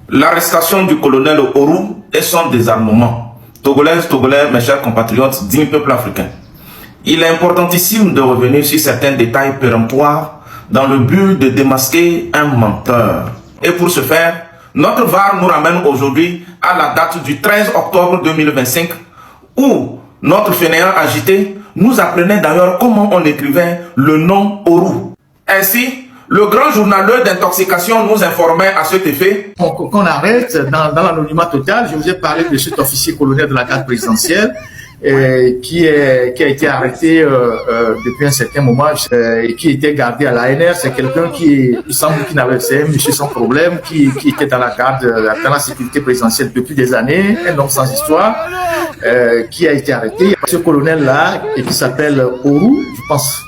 L'arrestation du colonel Orou et son désarmement. Togolaises, Togolais, mes chers compatriotes, digne peuple africain. Il est importantissime de revenir sur certains détails péremptoires dans le but de démasquer un menteur. Et pour ce faire, notre VAR nous ramène aujourd'hui à la date du 13 octobre 2025 où notre fainéant agité nous apprenait d'ailleurs comment on écrivait le nom Orou. Ainsi, le grand journaleux d'intoxication nous informait à cet effet qu'on arrête dans l'anonymat total. Je vous ai parlé de cet officier colonel de la garde présidentielle qui a été arrêté depuis un certain moment et qui était gardé à l'ANR. C'est quelqu'un qui, il semble qu'il n'avait, c'est un monsieur sans problème, qui était dans la garde, dans la sécurité présidentielle depuis des années, un homme sans histoire, qui a été arrêté. Ce colonel-là, qui s'appelle Orou, je pense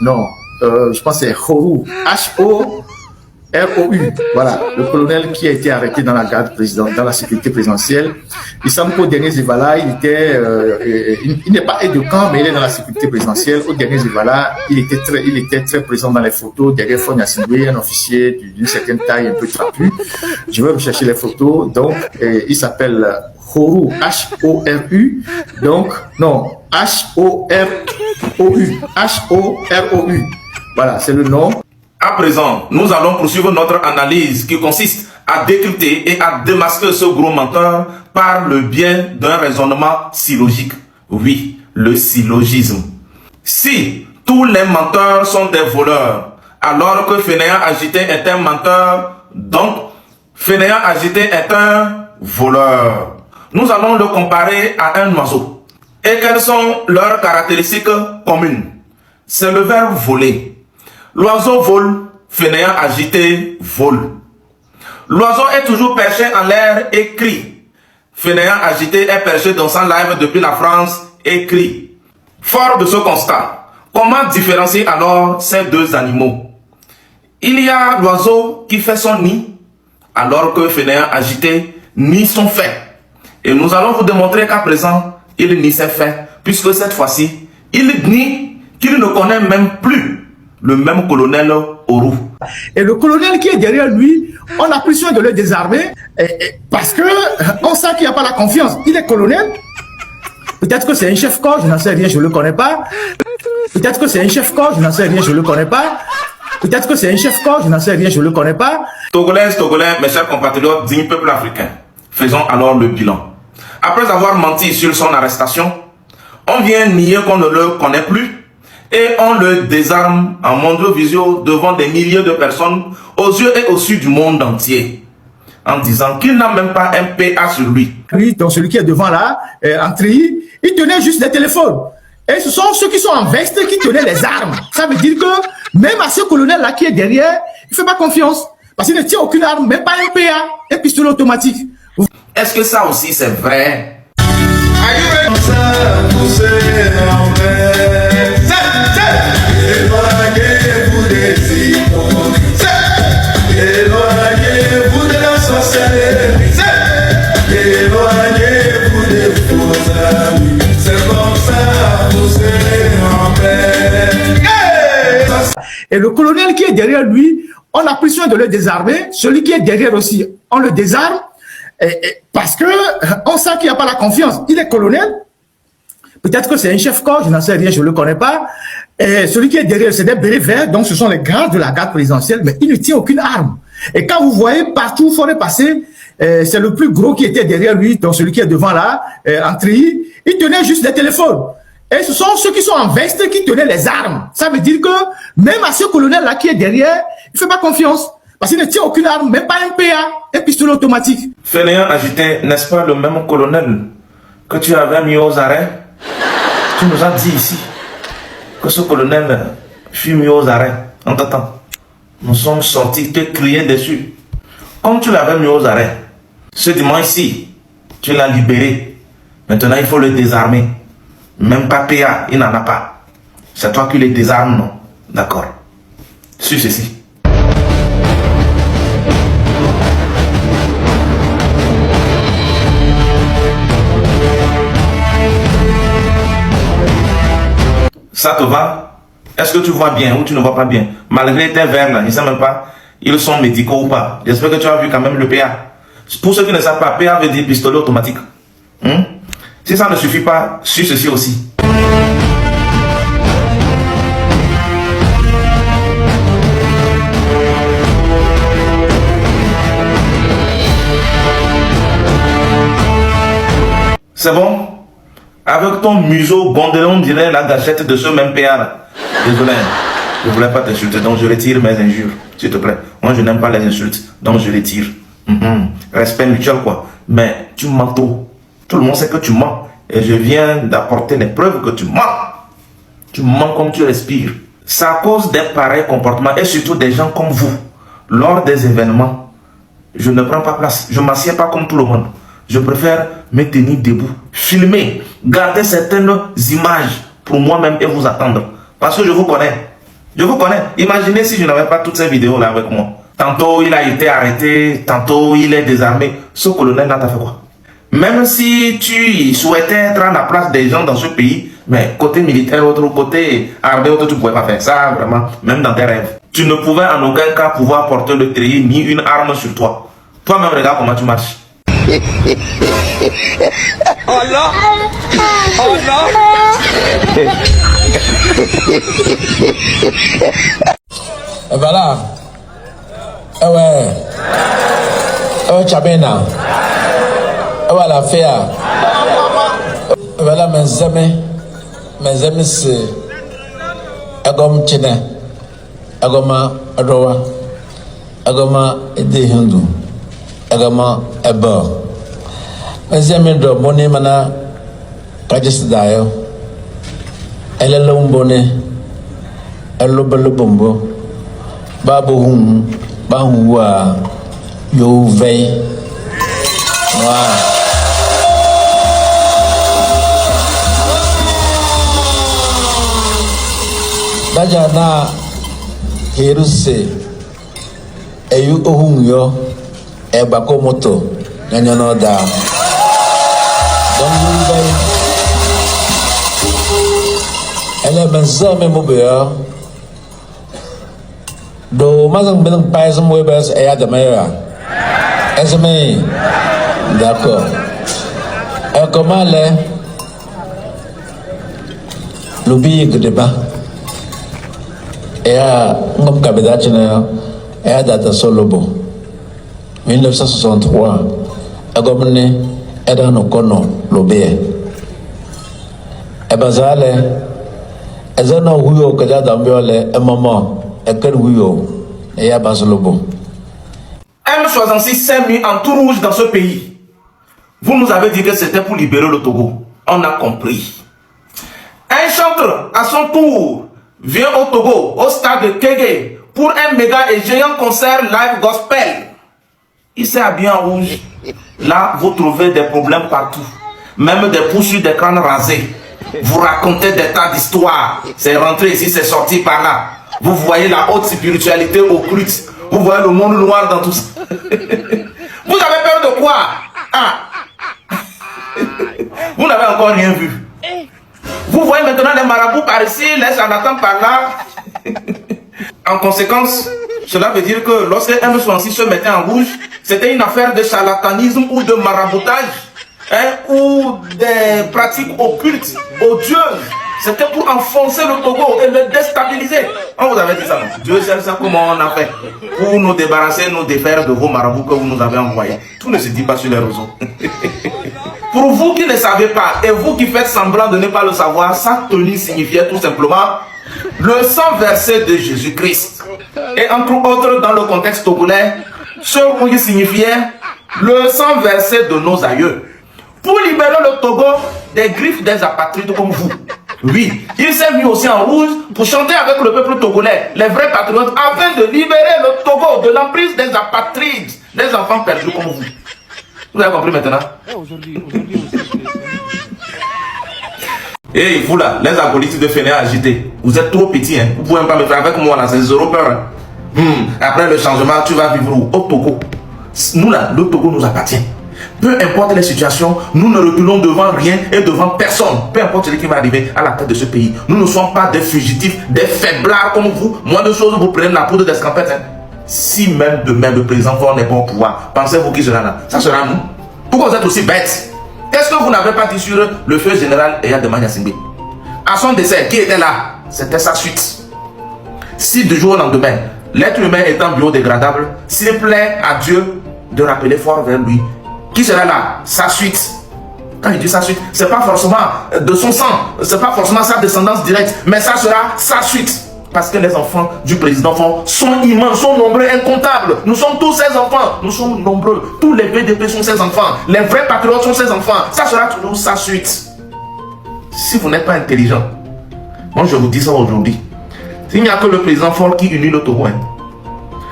que c'est Horou, H-O-R-O-U. Voilà, le colonel qui a été arrêté dans la garde présidentielle, dans la sécurité présidentielle. Il semble qu'au dernier Zévala, il n'est pas aide de camp, mais il est dans la sécurité présidentielle. Au dernier Zévala, il était très présent dans les photos. Derrière Fonia Sindoué, un officier d'une certaine taille, un peu trapu. Je vais rechercher les photos. Donc, il s'appelle Horou, H-O-R-U. Donc, non, H-O-R-O-U. H-O-R-O-U. Voilà, c'est le nom. À présent, nous allons poursuivre notre analyse qui consiste à décrypter et à démasquer ce gros menteur par le biais d'un raisonnement syllogique. Oui, le syllogisme. Si tous les menteurs sont des voleurs, alors que Fainéant Agité est un menteur, donc Fainéant Agité est un voleur. Nous allons le comparer à un oiseau. Et quelles sont leurs caractéristiques communes? C'est le verbe voler. L'oiseau vole, Fainéant Agité vole. L'oiseau est toujours perché en l'air et crie. Fainéant Agité est perché dans son live depuis la France et crie. Fort de ce constat, comment différencier alors ces deux animaux? Il y a l'oiseau qui fait son nid, alors que Fainéant Agité nie son fait. Et nous allons vous démontrer qu'à présent, il nie ses faits, puisque cette fois-ci, il nie qu'il ne connaît même plus le même colonel Orou. Et le colonel qui est derrière lui, on a pris soin de le désarmer parce que on sent qu'il n'y a pas la confiance. Il est colonel. Peut-être que c'est un chef-corps, je n'en sais rien, je ne le connais pas. Peut-être que c'est un chef-corps, je n'en sais rien, je ne le connais pas. Peut-être que c'est un chef-corps, je n'en sais rien, je ne le connais pas. Togolaises, Togolais, mes chers compatriotes, dignes peuple africain, faisons alors le bilan. Après avoir menti sur son arrestation, on vient nier qu'on ne le connaît plus et on le désarme en mondio-visio devant des milliers de personnes aux yeux et au su du monde entier en disant qu'il n'a même pas un PA sur lui. Lui, donc celui qui est devant là, en treillis, il tenait juste des téléphones. Et ce sont ceux qui sont en veste qui tenaient les armes. Ça veut dire que même à ce colonel-là qui est derrière, il ne fait pas confiance. Parce qu'il ne tient aucune arme, même pas un PA, un pistolet automatique. Est-ce que ça aussi c'est vrai? Éloignez-vous de la sorcellerie, éloignez-vous des faux amis, c'est comme ça vous serez en paix. Et le colonel qui est derrière lui, on a pris soin de le désarmer. Celui qui est derrière aussi, on le désarme parce que on sent qu'il n'y a pas la confiance. Il est colonel. Peut-être que c'est un chef-corps, je n'en sais rien, je ne le connais pas. Et celui qui est derrière, c'est des bérets verts, donc ce sont les gardes de la garde présidentielle, mais il ne tient aucune arme. Et quand vous voyez partout où il faudrait passer, c'est le plus gros qui était derrière lui, donc celui qui est devant là, en treillis, il tenait juste des téléphones. Et ce sont ceux qui sont en veste qui tenaient les armes. Ça veut dire que même à ce colonel-là qui est derrière, il ne fait pas confiance. Parce qu'il ne tient aucune arme, même pas un PA, un pistolet automatique. Fainéant Agité, n'est-ce pas le même colonel que tu avais mis aux arrêts? Tu nous as dit ici que ce colonel fut mis aux arrêts. En t'attendant, nous sommes sortis te crier dessus. Comme tu l'avais mis aux arrêts, ce dimanche-ci, tu l'as libéré. Maintenant, il faut le désarmer. Même pas PA, il n'en a pas. C'est toi qui le désarmes, non? D'accord. Sur ceci. Ça te va? Est-ce que tu vois bien ou tu ne vois pas bien? Malgré tes verres là, je ne sais même pas, ils sont médicaux ou pas. J'espère que tu as vu quand même le PA. Pour ceux qui ne savent pas, PA veut dire pistolet automatique. Si ça ne suffit pas, sur ceci aussi. C'est bon? Avec ton museau gondelé, on dirait la gâchette de ce même PA là. Désolé, je ne voulais pas t'insulter, donc je retire mes injures, s'il te plaît. Moi, je n'aime pas les insultes, donc je retire. Respect mutuel, quoi. Mais tu mens trop. Tout le monde sait que tu mens. Et je viens d'apporter les preuves que tu mens. Tu mens comme tu respires. C'est à cause des pareils comportements et surtout des gens comme vous. Lors des événements, je ne prends pas place. Je ne m'assieds pas comme tout le monde. Je préfère me tenir debout, filmer, garder certaines images pour moi-même et vous attendre. Parce que je vous connais. Je vous connais. Imaginez si je n'avais pas toutes ces vidéos-là avec moi. Tantôt, il a été arrêté. Tantôt, il est désarmé. Ce colonel-là t'a fait quoi? Même si tu souhaitais être à la place des gens dans ce pays, mais côté militaire, autre côté armé, autre, tu ne pouvais pas faire ça, vraiment, même dans tes rêves. Tu ne pouvais en aucun cas pouvoir porter le treillis ni une arme sur toi. Toi-même, regarde comment tu marches. Oh non! Oh non! Voilà. Ouais, Chabena. Voilà, Féa. Voilà, mes amis, c'est Agom Chine, Agoma Adowa, Agoma Ede Hindu, Agoma Eba. Mes amis, de Bonne Mana, Kajis Dayo, Elle est l'ombone, elle le bombo, Babu Hum, Bahua, Yo Vey. Dajana Hiruse Eyu Ohun Yo Ebakomoto Nanyono Da Don Vey Elle benzo me mobile Do mazang benang paisam webes eya de meya Esme D'accord. Comment les lobby que débat et à Ngom Kabedachina et à Data Solobo 1963 à Gomne et dans nos conos lobby et Bazale et un ouyo que j'ai d'ambiole et maman et quel ouyo et à Basolobo. M66 s'est mis en tout rouge dans ce pays. Vous nous avez dit que c'était pour libérer le Togo. On a compris. Un chanteur, à son tour, vient au Togo, au stade de Kégué, pour un méga et géant concert live gospel. Il s'est habillé en rouge. Là, vous trouvez des problèmes partout. Même des poursuites des crânes rasés. Vous racontez des tas d'histoires. C'est rentré ici, c'est sorti par là. Vous voyez la haute spiritualité occulte. Vous voyez le monde noir dans tout ça. Vous avez peur de quoi? Vous n'avez encore rien vu. Vous voyez maintenant les marabouts par ici, les charlatans par là. En conséquence, cela veut dire que lorsque M66 se mettait en rouge, c'était une affaire de charlatanisme ou de maraboutage, ou des pratiques occultes, odieuses. C'était pour enfoncer le Togo et le déstabiliser. On vous avait dit ça, non? Dieu sait ça comment on a fait pour nous débarrasser, nous défaire de vos marabouts que vous nous avez envoyés. Tout ne se dit pas sur les réseaux. Pour vous qui ne savez pas et vous qui faites semblant de ne pas le savoir, sa tenue signifiait tout simplement le sang versé de Jésus-Christ. Et entre autres, dans le contexte togolais, ce rouge signifiait le sang versé de nos aïeux. Pour libérer le Togo des griffes des apatrides comme vous. Oui, il s'est mis aussi en rouge pour chanter avec le peuple togolais, les vrais patriotes, afin de libérer le Togo de l'emprise des apatrides, des enfants perdus comme vous. Vous avez compris maintenant? Et vous là, les acolytes de Fénéa agités, vous êtes trop petits, hein? Vous pouvez pas me faire avec moi là, c'est zéro peur. Hein? Après le changement, tu vas vivre où? Au Togo. Nous là, le Togo nous appartient. Peu importe les situations, nous ne reculons devant rien et devant personne. Peu importe ce qui va arriver à la tête de ce pays. Nous ne sommes pas des fugitifs, des faiblards comme vous. Moins de choses, vous prenez la poudre d'escampette. Hein. Si même demain le président Faure n'est pas au pouvoir, pensez-vous qui sera là? Ça sera nous. Pourquoi vous êtes aussi bêtes? Qu'est-ce que vous n'avez pas dit sur le feu général Eyad Yassingbe? À son décès, qui était là? C'était sa suite. Si du jour au lendemain, l'être humain étant biodégradable, s'il plaît à Dieu de rappeler Faure vers lui, qui sera là? Sa suite. Quand il dit sa suite, c'est pas forcément de son sang, c'est pas forcément sa descendance directe, mais ça sera sa suite. Parce que les enfants du président Faure sont immenses, sont nombreux, incomptables. Nous sommes tous ses enfants, nous sommes nombreux. Tous les VDP sont ses enfants, les vrais patriotes sont ses enfants. Ça sera toujours sa suite. Si vous n'êtes pas intelligent, moi je vous dis ça aujourd'hui. Il n'y a que le président Faure qui unit le Togo.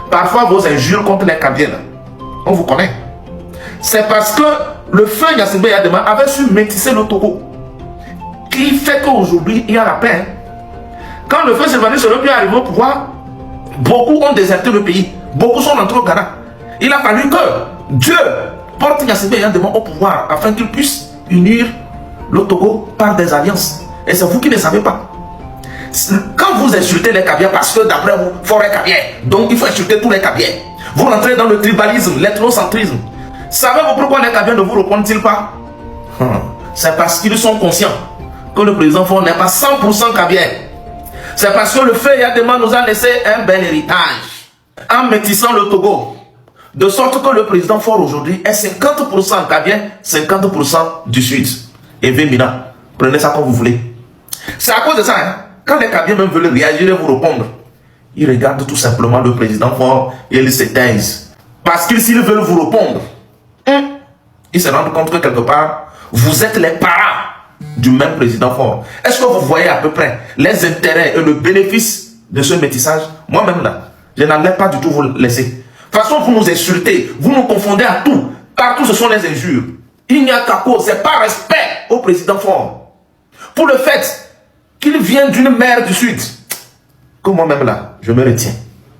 Parfois vos injures contre les Kabyles, on vous connaît. C'est parce que le feu Yassingbe Eyadema avait su métisser le Togo, qui fait qu'aujourd'hui il y a la paix. Quand le feu Sylvanus Olympie est arrivé au pouvoir, beaucoup ont déserté le pays, beaucoup sont rentrés au Ghana. Il a fallu que Dieu porte Yassingbe Eyadema au pouvoir afin qu'il puisse unir le Togo par des alliances. Et c'est vous qui ne savez pas. Quand vous insultez les Kabyles parce que d'après vous, Faure est Kabyle, donc il faut insulter tous les Kabyles. Vous rentrez dans le tribalisme, l'ethnocentrisme. Savez-vous pourquoi les Kabyles ne vous répondent-ils pas? C'est parce qu'ils sont conscients que le président Faure n'est pas 100% Kabyle. C'est parce que le feu Eyadema nous a laissé un bel héritage en métissant le Togo. De sorte que le président Faure aujourd'hui est 50% Kabyle, 50% du Sud. Et Vemina, prenez ça comme vous voulez. C'est à cause de ça, hein? Quand les Kabyles même veulent réagir et vous répondre, ils regardent tout simplement le président Faure et ils se taisent. Parce que s'ils veulent vous répondre, ils se rendent compte que quelque part, vous êtes les parents du même président Faure. Est-ce que vous voyez à peu près les intérêts et le bénéfice de ce métissage? Moi-même là, je n'allais pas du tout vous laisser. De toute façon, vous nous insultez, vous nous confondez à tout. Partout, ce sont les injures. Il n'y a qu'à cause, c'est pas respect au président Faure. Pour le fait qu'il vient d'une mère du Sud, que moi-même là, je me retiens.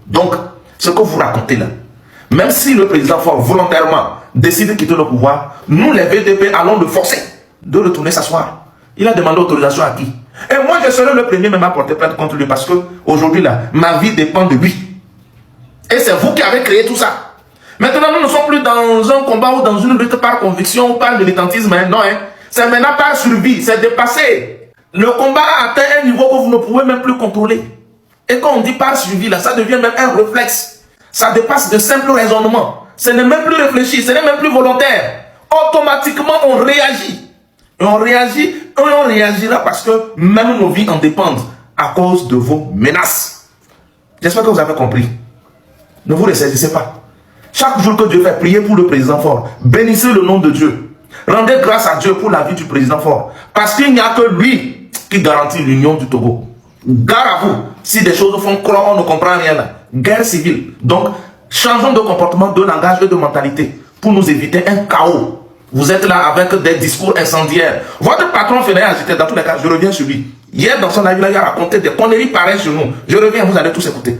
Donc, ce que vous racontez là, même si le président Faure volontairement décide de quitter le pouvoir, nous les VDP allons le forcer de retourner s'asseoir. Il a demandé autorisation à qui? Et moi je serai le premier même à porter plainte contre lui parce que aujourd'hui là, ma vie dépend de lui. Et c'est vous qui avez créé tout ça. Maintenant nous ne sommes plus dans un combat ou dans une lutte par conviction ou par militantisme, hein, non, hein. C'est maintenant par survie, c'est dépassé. Le combat a atteint un niveau que vous ne pouvez même plus contrôler. Et quand on dit par survie là, ça devient même un réflexe. Ça dépasse de simples raisonnements. Ce n'est même plus réfléchi, ce n'est même plus volontaire. Automatiquement on réagit. Et on réagira parce que même nos vies en dépendent à cause de vos menaces. J'espère que vous avez compris. Ne vous ressaisissez pas. Chaque jour que Dieu fait, prier pour le président Faure. Bénissez le nom de Dieu. Rendez grâce à Dieu pour la vie du président Faure. Parce qu'il n'y a que lui qui garantit l'union du Togo. Gare à vous. Si des choses font croire, on ne comprend rien là. Guerre civile. Donc, changeons de comportement, de langage et de mentalité pour nous éviter un chaos. Vous êtes là avec des discours incendiaires. Votre patron Fédé agité, dans tous les cas, je reviens sur lui. Hier, dans son live, il a raconté des conneries pareilles sur nous. Je reviens, vous allez tous écouter.